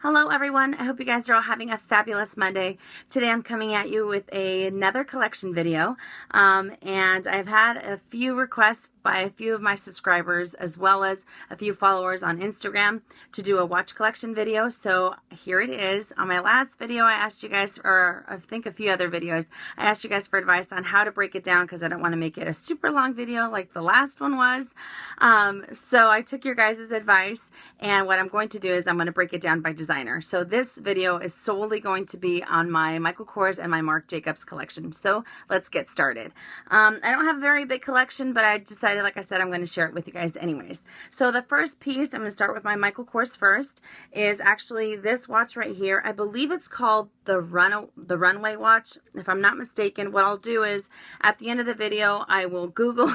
Hello everyone, I hope you guys are all having a fabulous Monday. Today I'm coming at you with another collection video, and I've had a few requests by a few of my subscribers as well as a few followers on Instagram to do a watch collection video. So here it is. On my last video I asked you guys, or I think a few other videos, I asked you guys for advice on how to break it down because I don't want to make it a super long video like the last one was. So I took your guys' advice, and what I'm going to do is I'm going to break it down by designer. So this video is solely going to be on my Michael Kors and my Marc Jacobs collection. So let's get started. I don't have a very big collection, but I decided, like I said, I'm going to share it with you guys anyways. So the first piece, I'm going to start with my Michael Kors first, is actually this watch right here. I believe it's called the Runway Watch, if I'm not mistaken. What I'll do is at the end of the video, I will Google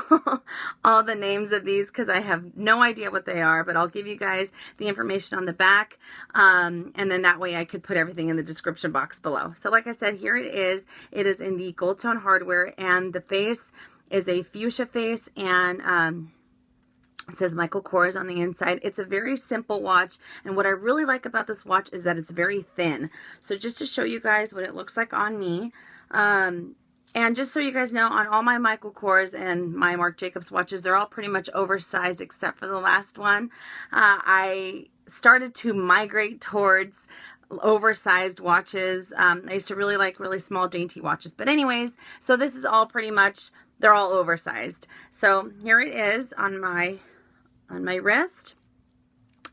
all the names of these because I have no idea what they are, but I'll give you guys the information on the back, and then that way I could put everything in the description box below. So like I said, here it is. It is in the gold tone hardware, and the face is a fuchsia face, and it says Michael Kors on the inside. It's a very simple watch, and what I really like about this watch is that it's very thin. So just to show you guys what it looks like on me, and just so you guys know, on all my Michael Kors and my Marc Jacobs watches, they're all pretty much oversized except for the last one. I started to migrate towards oversized watches. I used to really like really small dainty watches, but anyways, so this is all pretty much, they're all oversized. So here it is on my wrist.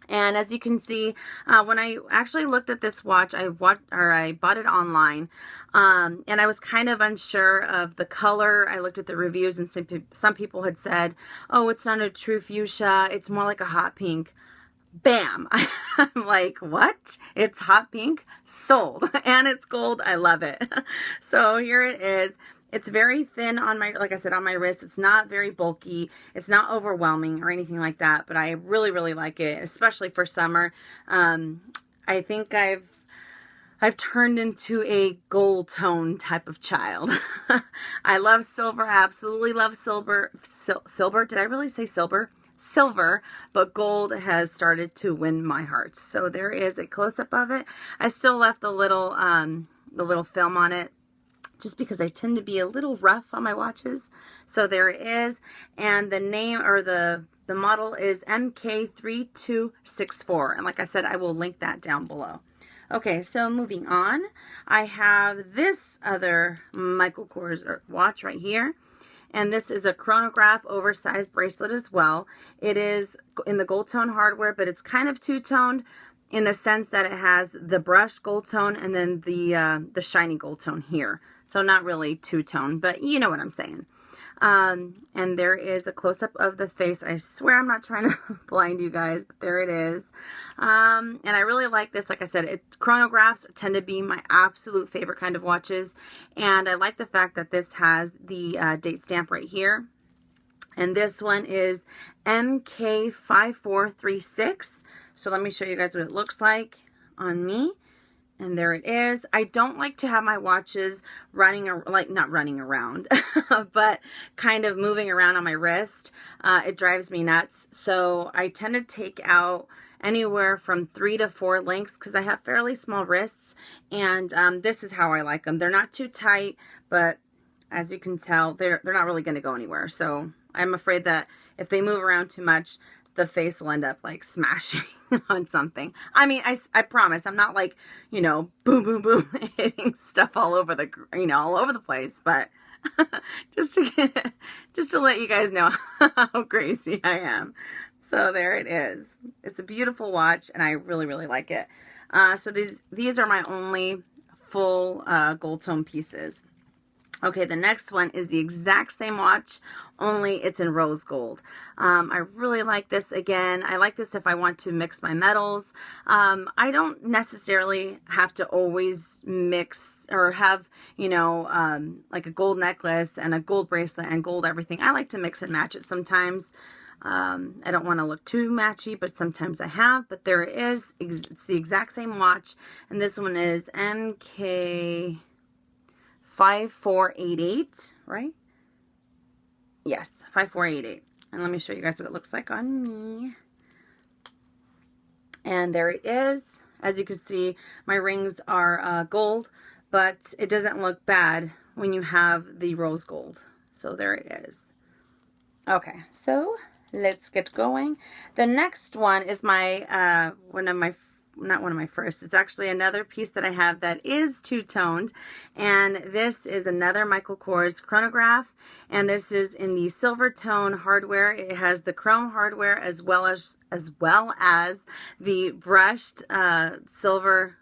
And as you can see, when I actually looked at this watch, I bought it online, and I was kind of unsure of the color. I looked at the reviews, and some people had said, oh, it's not a true fuchsia, it's more like a hot pink. Bam! I'm like, what? It's hot pink? Sold. And it's gold. I love it. So here it is. It's very thin on my, like I said, on my wrist. It's not very bulky. It's not overwhelming or anything like that, but I really, really like it, especially for summer. I think I've turned into a gold tone type of child. I love silver. I absolutely love silver. Silver. Did I really say silver? Silver, but gold has started to win my heart. So there is a close-up of it. I still left the little film on it, just because I tend to be a little rough on my watches. So there it is. And the name, or the model, is MK3264. And like I said, I will link that down below. Okay, so moving on, I have this other Michael Kors watch right here. And this is a Chronograph oversized bracelet as well. It is in the gold tone hardware, but it's kind of two-toned in the sense that it has the brushed gold tone and then the shiny gold tone here. So not really two-tone, but you know what I'm saying. And there is a close-up of the face. I swear I'm not trying to blind you guys, but there it is. And I really like this. Like I said, chronographs tend to be my absolute favorite kind of watches. And I like the fact that this has the date stamp right here. And this one is MK5436. So let me show you guys what it looks like on me. And there it is. I don't like to have my watches running, like not running around, but kind of moving around on my wrist. It drives me nuts. So I tend to take out anywhere from 3 to 4 links because I have fairly small wrists. And this is how I like them. They're not too tight, but as you can tell, they're not really going to go anywhere. So I'm afraid that if they move around too much, the face will end up like smashing on something. I mean, I promise I'm not like, you know, boom, boom, boom, hitting stuff all over the, all over the place, but just to let you guys know how crazy I am. So there it is. It's a beautiful watch, and I really, really like it. So these are my only full gold tone pieces. Okay, the next one is the exact same watch, only it's in rose gold. I really like this. Again, I like this if I want to mix my metals. I don't necessarily have to always mix or have, like a gold necklace and a gold bracelet and gold everything. I like to mix and match it sometimes. I don't want to look too matchy, but sometimes I have. But there it is. It's the exact same watch, and this one is MK5488, right? Yes, 5488. And let me show you guys what it looks like on me. And there it is. As you can see, my rings are gold, but it doesn't look bad when you have the rose gold. So there it is. Okay, so let's get going. The next one is my not one of my first. It's actually another piece that I have that is two-toned, and this is another Michael Kors chronograph, and this is in the silver tone hardware. It has the chrome hardware as well as the brushed silver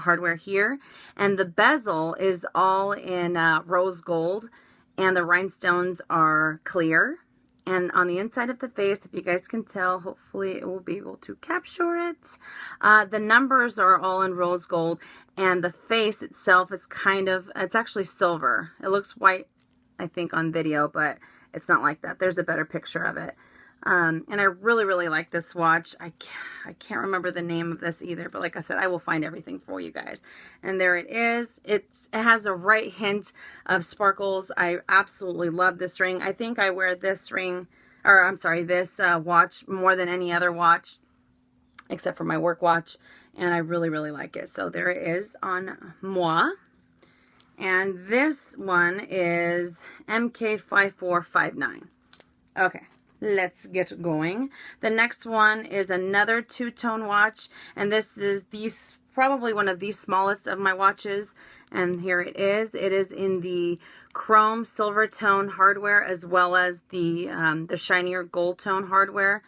hardware here, and the bezel is all in rose gold, and the rhinestones are clear. And on the inside of the face, if you guys can tell, hopefully it will be able to capture it. The numbers are all in rose gold, and the face itself is it's actually silver. It looks white, I think, on video, but it's not like that. There's a better picture of it. And I really, really like this watch. I can't remember the name of this either, but like I said, I will find everything for you guys. And there it is. It has a right hint of sparkles. I absolutely love this ring. I think I wear this ring, or I'm sorry, this watch more than any other watch, except for my work watch. And I really, really like it. So there it is on moi. And this one is MK5459. Okay. Let's get going. The next one is another two-tone watch, and this is probably one of the smallest of my watches, and here it is. It is in the chrome silver tone hardware as well as the shinier gold tone hardware.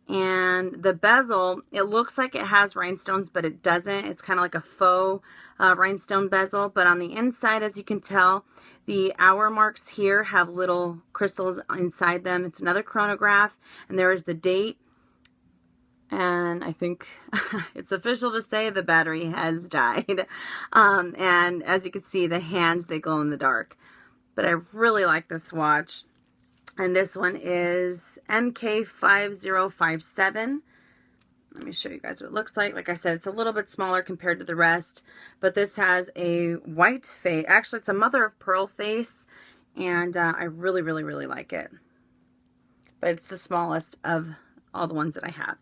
And the bezel, it looks like it has rhinestones, but it doesn't. It's kind of like a faux rhinestone bezel, but on the inside, as you can tell, the hour marks here have little crystals inside them. It's another chronograph, and there is the date. And I think it's official to say the battery has died. And as you can see, the hands, they glow in the dark. But I really like this watch. And this one is MK5057. Let me show you guys what it looks like. Like I said, it's a little bit smaller compared to the rest, but this has a white face. Actually, it's a mother of pearl face, and I really, really, really like it. But it's the smallest of all the ones that I have.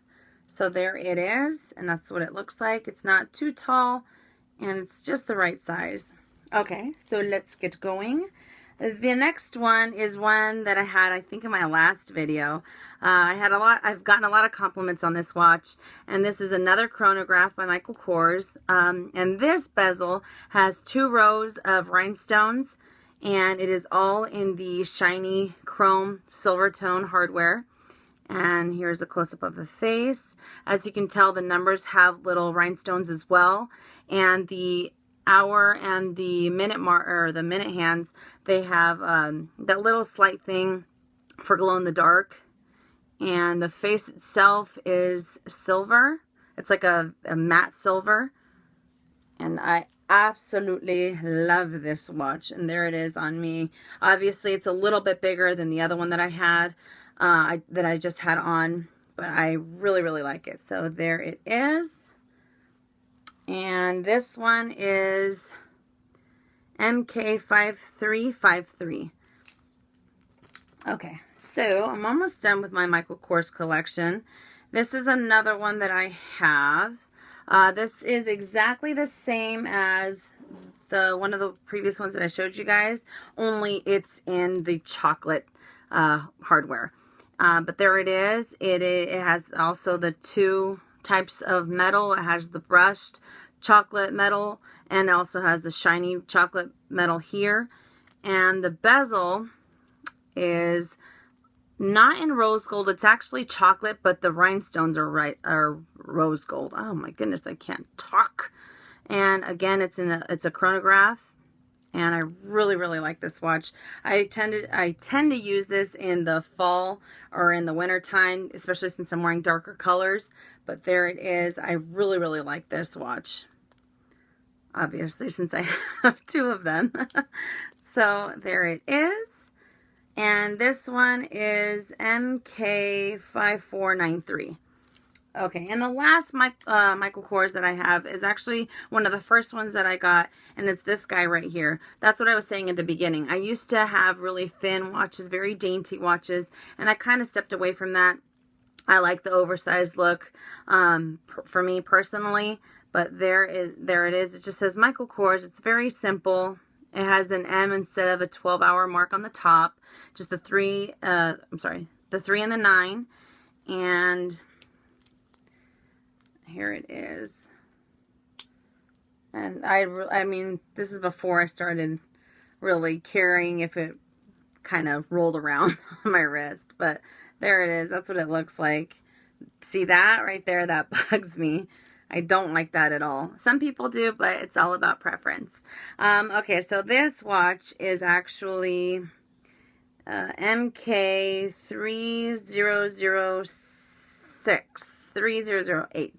So there it is, and that's what it looks like. It's not too tall, and it's just the right size. Okay, so let's get going. The next one is one that I had, I think, in my last video. I've gotten a lot of compliments on this watch, and this is another chronograph by Michael Kors. And this bezel has 2 rows of rhinestones, and it is all in the shiny chrome silver tone hardware. And here's a close-up of the face. As you can tell, the numbers have little rhinestones as well, and the hour and the minute the minute hands, they have that little slight thing for glow in the dark. And the face itself is silver. It's like a matte silver, and I absolutely love this watch. And there it is on me. Obviously, it's a little bit bigger than the other one that I had, that I just had on, but I really, really like it. So there it is. And this one is MK5353. Okay, so I'm almost done with my Michael Kors collection. This is another one that I have. This is exactly the same as one of the previous ones that I showed you guys, only it's in the chocolate hardware. But there it is. It has also the 2 types of metal. It has the brushed chocolate metal, and it also has the shiny chocolate metal here. And the bezel is not in rose gold. It's actually chocolate, but the rhinestones are rose gold. Oh my goodness, I can't talk. And again, it's a chronograph, and I really, really like this watch. I tend to use this in the fall or in the winter time, especially since I'm wearing darker colors. But there it is. I really, really like this watch, obviously, since I have 2 of them. So there it is. And this one is MK5493. Okay, and the last Michael Kors that I have is actually one of the first ones that I got, and it's this guy right here. That's what I was saying at the beginning. I used to have really thin watches, very dainty watches, and I kind of stepped away from that. I like the oversized look for me personally, But there it is. It just says Michael Kors. It's very simple. It has an M instead of a 12-hour mark on the top. Just the 3, the 3 and the 9. And here it is. And I mean, this is before I started really caring if it kind of rolled around on my wrist. But there it is. That's what it looks like. See that right there? That bugs me. I don't like that at all. Some people do, but it's all about preference. Okay, so this watch is actually MK3006, 3008.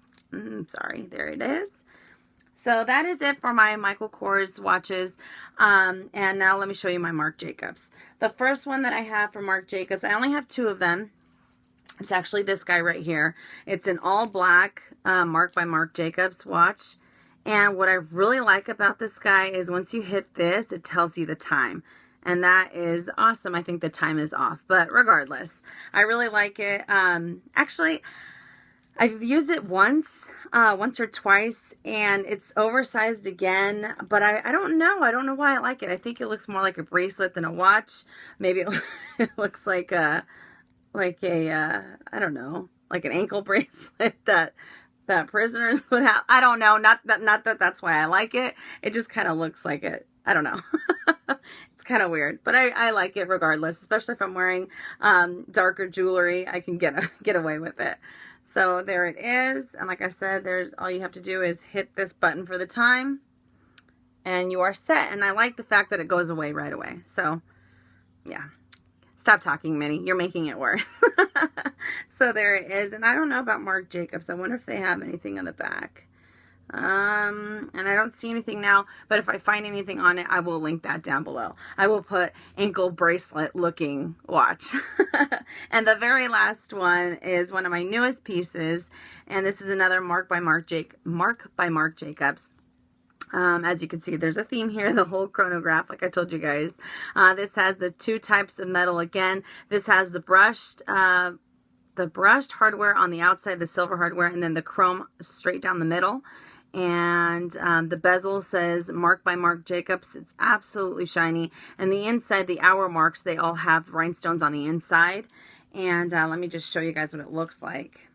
Sorry, there it is. So that is it for my Michael Kors watches. And now let me show you my Marc Jacobs. The first one that I have for Marc Jacobs, I only have 2 of them. It's actually this guy right here. It's an all black Marc by Marc Jacobs watch. And what I really like about this guy is once you hit this, it tells you the time. And that is awesome. I think the time is off. But regardless, I really like it. Actually, I've used it once or twice, and it's oversized again, but I don't know. I don't know why I like it. I think it looks more like a bracelet than a watch. Maybe it looks like a I don't know, like an ankle bracelet that prisoners would have. I don't know. Not that that's why I like it. It just kind of looks like it. I don't know. It's kind of weird, but I like it regardless, especially if I'm wearing darker jewelry. I can get away with it. So there it is. And like I said, all you have to do is hit this button for the time and you are set. And I like the fact that it goes away right away. So yeah. Stop talking, Minnie. You're making it worse. So there it is. And I don't know about Marc Jacobs. I wonder if they have anything on the back. And I don't see anything now, but if I find anything on it, I will link that down below. I will put ankle bracelet looking watch. And the very last one is one of my newest pieces. And this is another Marc by Marc Jacobs. As you can see, there's a theme here, the whole chronograph, like I told you guys. This has the 2 types of metal again. This has the brushed hardware on the outside, the silver hardware, and then the chrome straight down the middle. And the bezel says Marc by Marc Jacobs. It's absolutely shiny. And the inside, the hour marks, they all have rhinestones on the inside. And let me just show you guys what it looks like.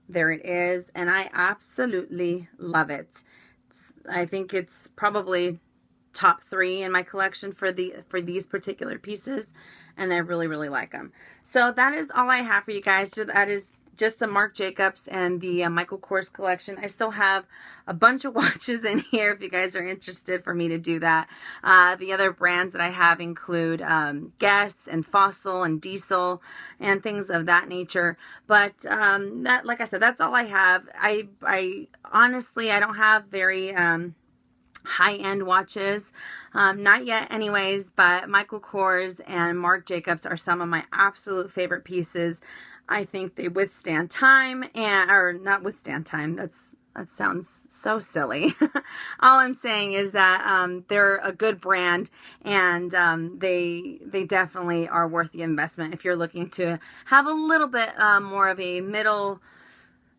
There it is. And I absolutely love it. I think it's probably top 3 in my collection for these particular pieces, and I really, really like them. So that is all I have for you guys. That is just the Marc Jacobs and the Michael Kors collection. I still have a bunch of watches in here if you guys are interested for me to do that. The other brands that I have include Guess and Fossil and Diesel and things of that nature. But that, like I said, that's all I have. I honestly, I don't have very high-end watches, not yet anyways, but Michael Kors and Marc Jacobs are some of my absolute favorite pieces. I think they withstand time, or not withstand time. That sounds so silly. All I'm saying is that they're a good brand, and they definitely are worth the investment if you're looking to have a little bit more of a middle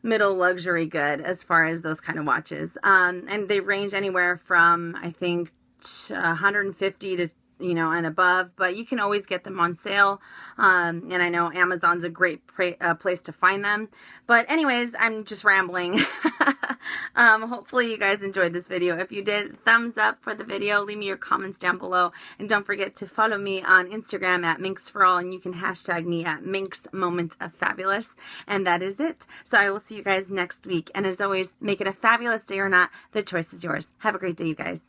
luxury good as far as those kind of watches. And they range anywhere from, I think, 150 to and above, but you can always get them on sale. And I know Amazon's a great place to find them. But anyways, I'm just rambling. Hopefully you guys enjoyed this video. If you did, thumbs up for the video. Leave me your comments down below. And don't forget to follow me on Instagram at MinxForAll, and you can hashtag me at MinxMomentOfFabulous. And that is it. So I will see you guys next week. And as always, make it a fabulous day or not. The choice is yours. Have a great day, you guys.